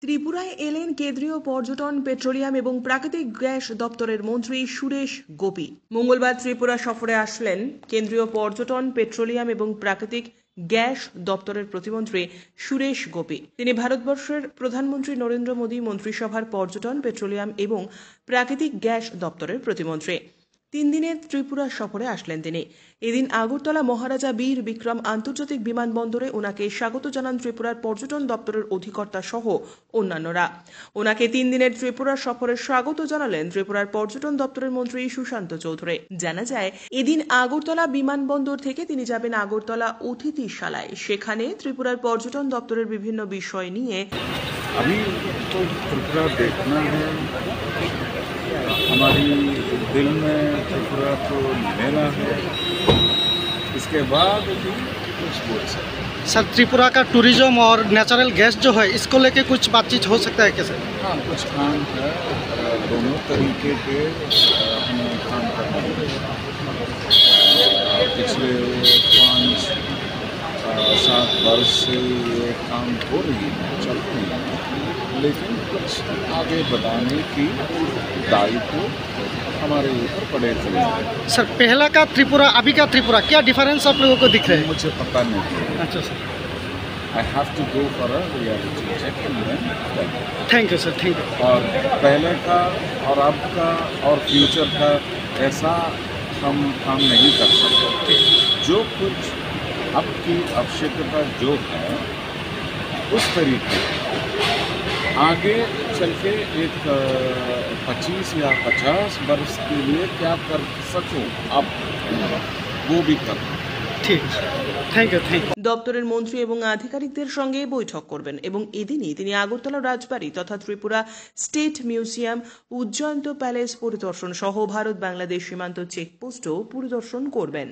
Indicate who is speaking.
Speaker 1: ত্রিপুরায় এলেন কেন্দ্রীয় পর্যটন, পেট্রোলিয়াম এবং প্রাকৃতিক গ্যাস দপ্তরের মন্ত্রী সুরেশ গোপী। মঙ্গলবার ত্রিপুরা সফরে আসলেন কেন্দ্রীয় পর্যটন, পেট্রোলিয়াম এবং প্রাকৃতিক গ্যাস দপ্তরের প্রতিমন্ত্রী সুরেশ গোপী। তিনি ভারতবর্ষের প্রধানমন্ত্রী নরেন্দ্র মোদী মন্ত্রিসভার পর্যটন, পেট্রোলিয়াম এবং প্রাকৃতিক গ্যাস দপ্তরের প্রতিমন্ত্রী। 3 দিনের ত্রিপুরা সফরে আসলেন তিনি। এদিন আগরতলা মহারাজা বীর বিক্রম আন্তর্জাতিক বিমানবন্দরে ওনাকে স্বাগত জানান ত্রিপুরার পর্যটন দপ্তরের অধিকর্তা সহ অন্যান্যরা। ওনাকে 3 দিনের ত্রিপুরা সফরে স্বাগত জানালেন ত্রিপুরার পর্যটন দপ্তরের মন্ত্রী সুশান্ত চৌধুরী। জানা যায়, এদিন আগরতলা বিমানবন্দর থেকে তিনি যাবেন আগরতলা অতিথিশালায়। সেখানে ত্রিপুরার পর্যটন দপ্তরের বিভিন্ন বিষয় নিয়ে
Speaker 2: अभी तो त्रिपुरा देखना है, हमारी दिल में त्रिपुरा को लेना है, इसके बाद भी कुछ बोल सकते हैं।
Speaker 3: सर, त्रिपुरा का टूरिज्म और नेचुरल गैस जो है, इसको लेके कुछ बातचीत हो सकता है कैसे?
Speaker 2: हाँ, कुछ काम है, दोनों तरीके के हमें काम करना है। पिछले 5-7 वर्ष से ये काम हो रही है, चल रही है, लेकिन कुछ आगे बढ़ाने की दायित्व हमारे ऊपर पड़े हुए हैं।
Speaker 3: सर, पहला का त्रिपुरा अभी का त्रिपुरा क्या डिफरेंस आप लोगों को दिख रहे हैं?
Speaker 2: मुझे पता नहीं।
Speaker 3: अच्छा sir,
Speaker 2: I have to go for a reality check and then
Speaker 3: thank you sir, thank you.
Speaker 2: और पहले का और अब का और फ्यूचर का ऐसा हम काम नहीं कर सकते। जो कुछ अब की आवश्यकता जो है उस तरीके आगे चल के एक 25 या 50 वर्ष के लिए क्या कर सकूं अब वो भी कर।
Speaker 3: ঠিক, থ্যাংক ইউ, থ্যাংক ইউ।
Speaker 1: দপ্তরের মন্ত্রী এবং আধিকারিকদের সঙ্গে বৈঠক করবেন এবং এদিনই তিনি আগরতলা রাজবাড়ি তথা Tripura state museum, Ujjayanta palace পরিদর্শন সহ ভারত বাংলাদেশ সীমান্ত চেকপোস্টও পরিদর্শন করবেন।